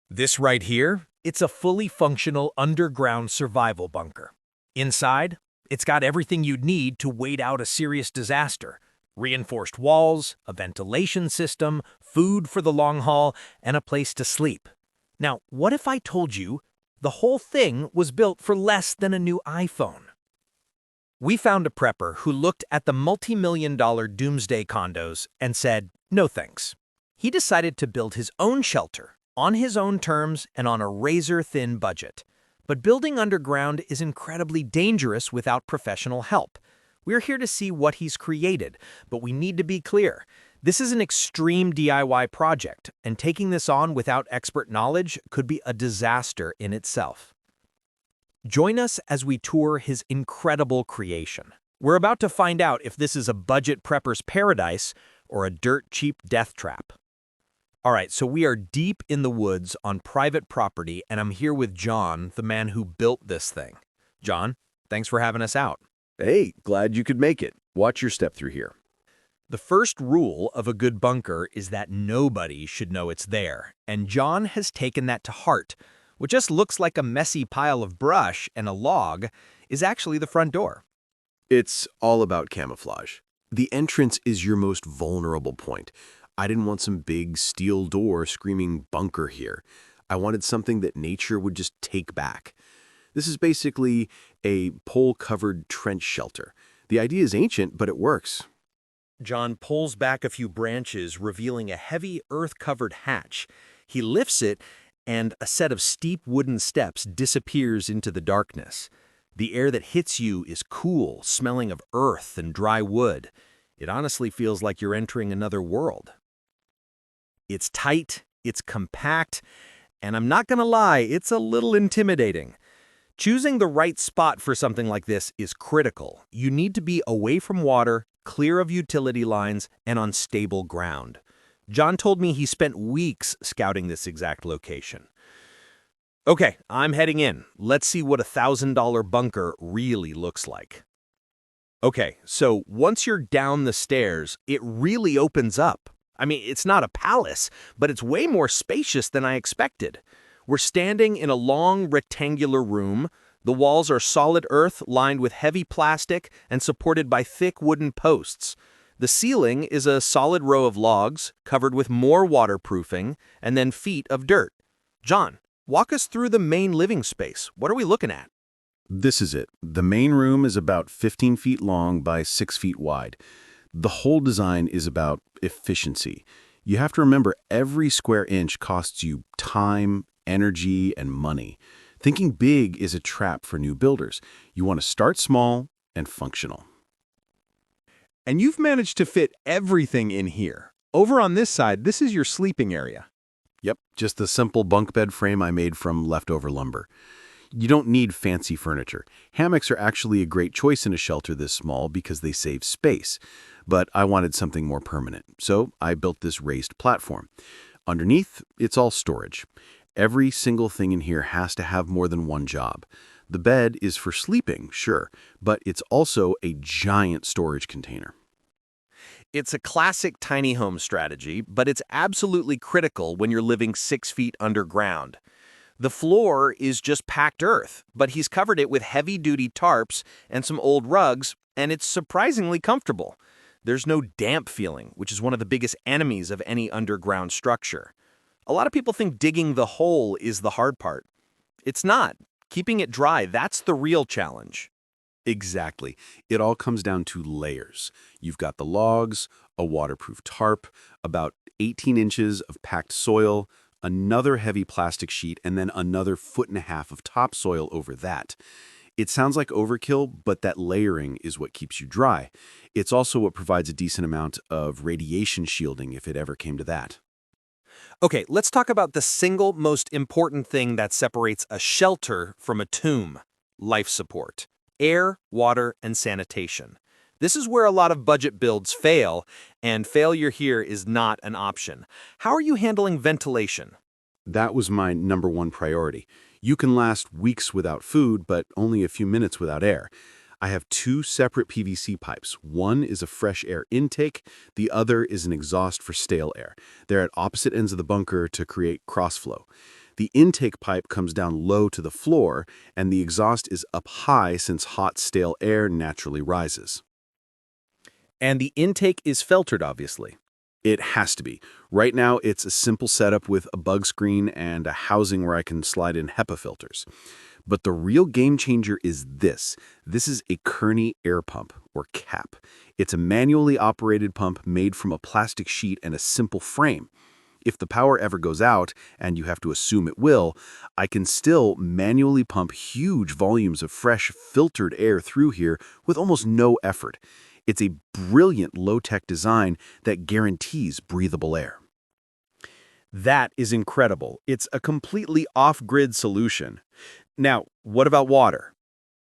This right here, it's a fully functional underground survival bunker. Inside, it's got everything you'd need to wait out a serious disaster. Reinforced walls, a ventilation system, food for the long haul, and a place to sleep. Now, what if I told you the whole thing was built for less than a new iPhone? We found a prepper who looked at the multi-million-dollar doomsday condos and said, no thanks. He decided to build his own shelter, on his own terms and on a razor-thin budget. But building underground is incredibly dangerous without professional help. We're here to see what he's created, but we need to be clear. This is an extreme DIY project, and taking this on without expert knowledge could be a disaster in itself. Join us as we tour his incredible creation. We're about to find out if this is a budget prepper's paradise or a dirt-cheap death trap. All right, so we are deep in the woods on private property, and I'm here with John, the man who built this thing. John, thanks for having us out. Hey, glad you could make it. Watch your step through here. The first rule of a good bunker is that nobody should know it's there, and John has taken that to heart. What just looks like a messy pile of brush and a log is actually the front door. It's all about camouflage. The entrance is your most vulnerable point. I didn't want some big steel door screaming bunker here. I wanted something that nature would just take back. This is basically a pole-covered trench shelter. The idea is ancient, but it works. John pulls back a few branches, revealing a heavy earth-covered hatch. He lifts it, and a set of steep wooden steps disappears into the darkness. The air that hits you is cool, smelling of earth and dry wood. It honestly feels like you're entering another world. It's tight, it's compact, and I'm not gonna lie, it's a little intimidating. Choosing the right spot for something like this is critical. You need to be away from water, clear of utility lines, and on stable ground. John told me he spent weeks scouting this exact location. Okay, I'm heading in. Let's see what a $1,000 bunker really looks like. Okay, so once you're down the stairs, it really opens up. I mean, it's not a palace, but it's way more spacious than I expected. We're standing in a long rectangular room. The walls are solid earth lined with heavy plastic and supported by thick wooden posts. The ceiling is a solid row of logs covered with more waterproofing and then feet of dirt. John, walk us through the main living space. What are we looking at? This is it. The main room is about 15 feet long by 6 feet wide. The whole design is about efficiency. You have to remember every square inch costs you time, energy, and money. Thinking big is a trap for new builders. You want to start small and functional. And you've managed to fit everything in here. Over on this side, this is your sleeping area. Yep, just the simple bunk bed frame I made from leftover lumber. You don't need fancy furniture. Hammocks are actually a great choice in a shelter this small because they save space. But I wanted something more permanent, so I built this raised platform. Underneath, it's all storage. Every single thing in here has to have more than one job. The bed is for sleeping, sure, but it's also a giant storage container. It's a classic tiny home strategy, but it's absolutely critical when you're living 6 feet underground. The floor is just packed earth, but he's covered it with heavy-duty tarps and some old rugs, and it's surprisingly comfortable. There's no damp feeling, which is one of the biggest enemies of any underground structure. A lot of people think digging the hole is the hard part. It's not. Keeping it dry, that's the real challenge. Exactly. It all comes down to layers. You've got the logs, a waterproof tarp, about 18 inches of packed soil, another heavy plastic sheet, and then another 1.5 feet of topsoil over that. It sounds like overkill, but that layering is what keeps you dry. It's also what provides a decent amount of radiation shielding if it ever came to that. Okay, let's talk about the single most important thing that separates a shelter from a tomb: life support. Air, water, and sanitation. This is where a lot of budget builds fail, and failure here is not an option. How are you handling ventilation? That was my #1 priority. You can last weeks without food, but only a few minutes without air. I have 2 separate PVC pipes. One is a fresh air intake, the other is an exhaust for stale air. They're at opposite ends of the bunker to create crossflow. The intake pipe comes down low to the floor, and the exhaust is up high since hot, stale air naturally rises. And the intake is filtered, obviously. It has to be. Right now, it's a simple setup with a bug screen and a housing where I can slide in HEPA filters. But the real game changer is this. This is a Kearny Air Pump, or CAP. It's a manually operated pump made from a plastic sheet and a simple frame. If the power ever goes out, and you have to assume it will, I can still manually pump huge volumes of fresh, filtered air through here with almost no effort. It's a brilliant low-tech design that guarantees breathable air. That is incredible. It's a completely off-grid solution. Now, what about water?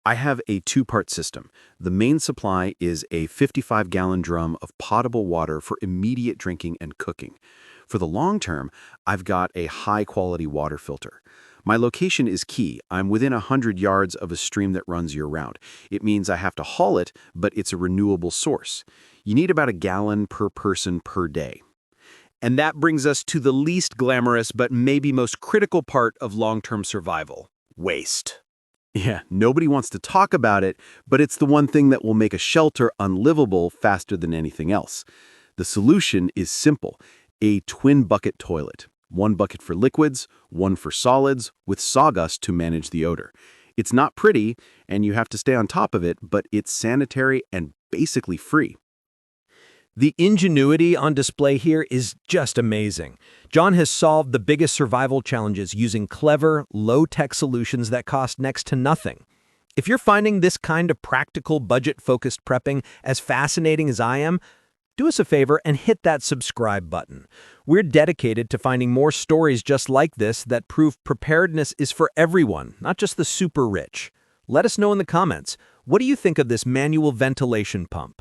I have a two-part system. The main supply is a 55-gallon drum of potable water for immediate drinking and cooking. For the long term, I've got a high-quality water filter. My location is key. I'm within 100 yards of a stream that runs year-round. It means I have to haul it, but it's a renewable source. You need about a gallon per person per day. And that brings us to the least glamorous but maybe most critical part of long-term survival: waste. Yeah, nobody wants to talk about it, but it's the one thing that will make a shelter unlivable faster than anything else. The solution is simple: a twin bucket toilet. One bucket for liquids, one for solids, with sawdust to manage the odor. It's not pretty, and you have to stay on top of it, but it's sanitary and basically free. The ingenuity on display here is just amazing. John has solved the biggest survival challenges using clever, low-tech solutions that cost next to nothing. If you're finding this kind of practical, budget-focused prepping as fascinating as I am, do us a favor and hit that subscribe button. We're dedicated to finding more stories just like this that prove preparedness is for everyone, not just the super rich. Let us know in the comments, what do you think of this manual ventilation pump?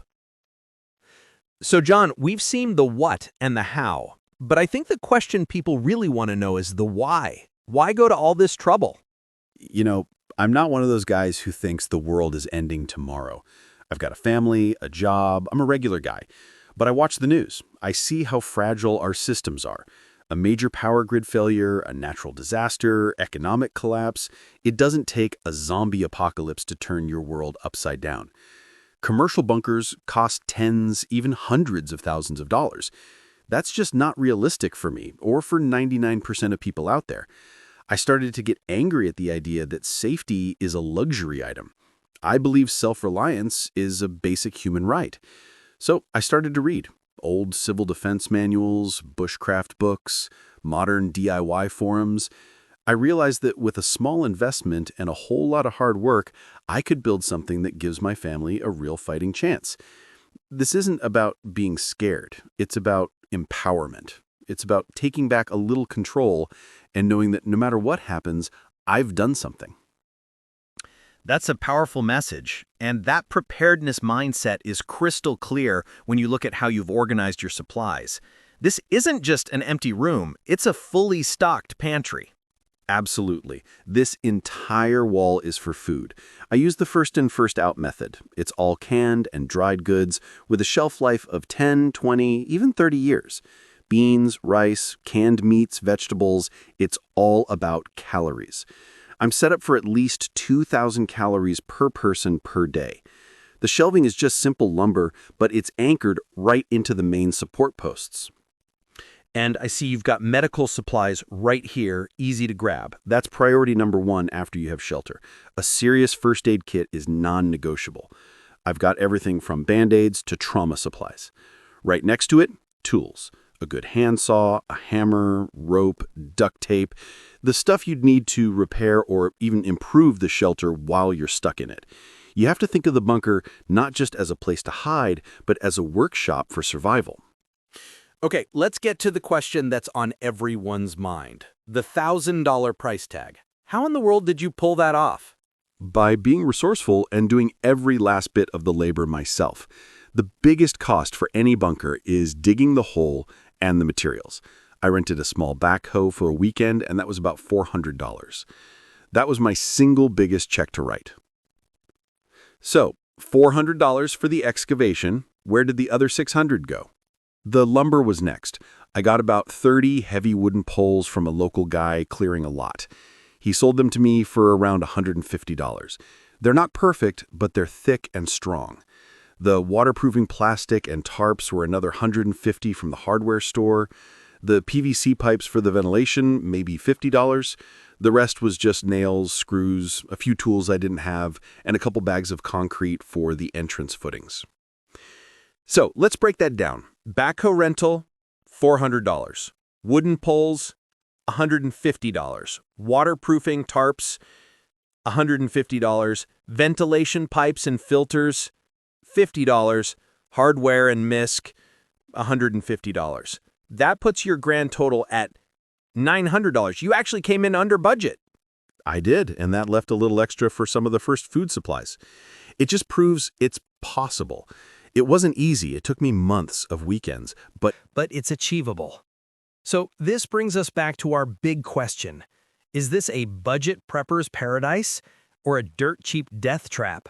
So John, we've seen the what and the how, but I think the question people really want to know is the why. Why go to all this trouble? You know, I'm not one of those guys who thinks the world is ending tomorrow. I've got a family, a job, I'm a regular guy. But I watch the news. I see how fragile our systems are. A major power grid failure, a natural disaster, economic collapse. It doesn't take a zombie apocalypse to turn your world upside down. Commercial bunkers cost tens, even hundreds of thousands of dollars. That's just not realistic for me, or for 99% of people out there. I started to get angry at the idea that safety is a luxury item. I believe self-reliance is a basic human right. So I started to read old civil defense manuals, bushcraft books, modern DIY forums. I realized that with a small investment and a whole lot of hard work, I could build something that gives my family a real fighting chance. This isn't about being scared. It's about empowerment. It's about taking back a little control and knowing that no matter what happens, I've done something. That's a powerful message, and that preparedness mindset is crystal clear when you look at how you've organized your supplies. This isn't just an empty room, it's a fully stocked pantry. Absolutely. This entire wall is for food. I use the first in, first out method. It's all canned and dried goods with a shelf life of 10, 20, even 30 years. Beans, rice, canned meats, vegetables, it's all about calories. I'm set up for at least 2,000 calories per person per day. The shelving is just simple lumber, but it's anchored right into the main support posts. And I see you've got medical supplies right here, easy to grab. That's priority number one after you have shelter. A serious first aid kit is non-negotiable. I've got everything from Band-Aids to trauma supplies. Right next to it, tools. A good handsaw, a hammer, rope, duct tape, the stuff you'd need to repair or even improve the shelter while you're stuck in it. You have to think of the bunker not just as a place to hide, but as a workshop for survival. Okay, let's get to the question that's on everyone's mind. The $1,000 price tag. How in the world did you pull that off? By being resourceful and doing every last bit of the labor myself. The biggest cost for any bunker is digging the hole and the materials. I rented a small backhoe for a weekend, and that was about $400. That was my single biggest check to write. So, $400 for the excavation. Where did the other $600 go? The lumber was next. I got about 30 heavy wooden poles from a local guy clearing a lot. He sold them to me for around $150. They're not perfect, but they're thick and strong. The waterproofing plastic and tarps were another $150 from the hardware store. The PVC pipes for the ventilation, maybe $50. The rest was just nails, screws, a few tools I didn't have, and a couple bags of concrete for the entrance footings. So let's break that down. Backhoe rental, $400. Wooden poles, $150. Waterproofing tarps, $150. Ventilation pipes and filters, $50. Hardware and misc, $150. That puts your grand total at $900. You actually came in under budget. I did, and that left a little extra for some of the first food supplies. It just proves it's possible. It wasn't easy. It took me months of weekends, but it's achievable. So this brings us back to our big question. Is this a budget prepper's paradise or a dirt-cheap death trap?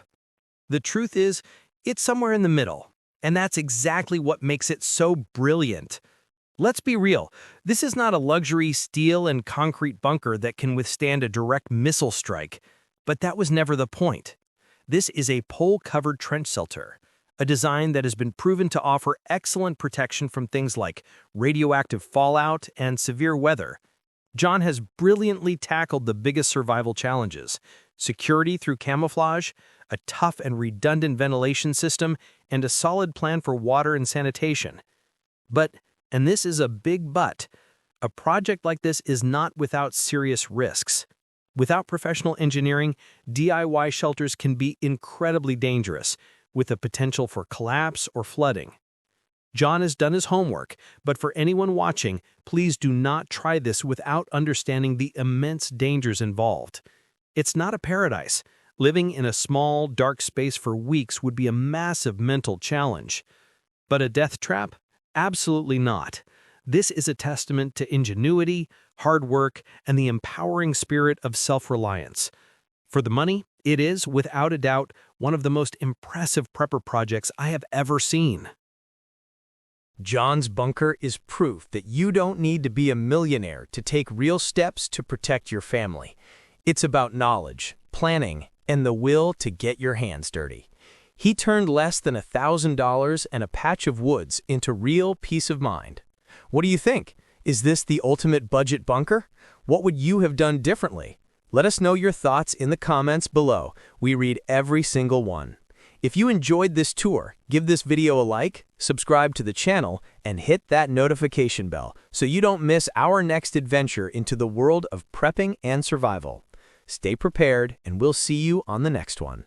The truth is, it's somewhere in the middle, and that's exactly what makes it so brilliant. Let's be real, this is not a luxury steel and concrete bunker that can withstand a direct missile strike, but that was never the point. This is a pole-covered trench shelter, a design that has been proven to offer excellent protection from things like radioactive fallout and severe weather. John has brilliantly tackled the biggest survival challenges: security through camouflage, a tough and redundant ventilation system, and a solid plan for water and sanitation. But, and this is a big but, a project like this is not without serious risks. Without professional engineering, DIY shelters can be incredibly dangerous, with the potential for collapse or flooding. John has done his homework, but for anyone watching, please do not try this without understanding the immense dangers involved. It's not a paradise. Living in a small, dark space for weeks would be a massive mental challenge. But a death trap? Absolutely not. This is a testament to ingenuity, hard work, and the empowering spirit of self-reliance. For the money, it is, without a doubt, one of the most impressive prepper projects I have ever seen. John's bunker is proof that you don't need to be a millionaire to take real steps to protect your family. It's about knowledge, planning, and the will to get your hands dirty. He turned less than $1,000 and a patch of woods into real peace of mind. What do you think? Is this the ultimate budget bunker? What would you have done differently? Let us know your thoughts in the comments below. We read every single one. If you enjoyed this tour, give this video a like, subscribe to the channel, and hit that notification bell so you don't miss our next adventure into the world of prepping and survival. Stay prepared, and we'll see you on the next one.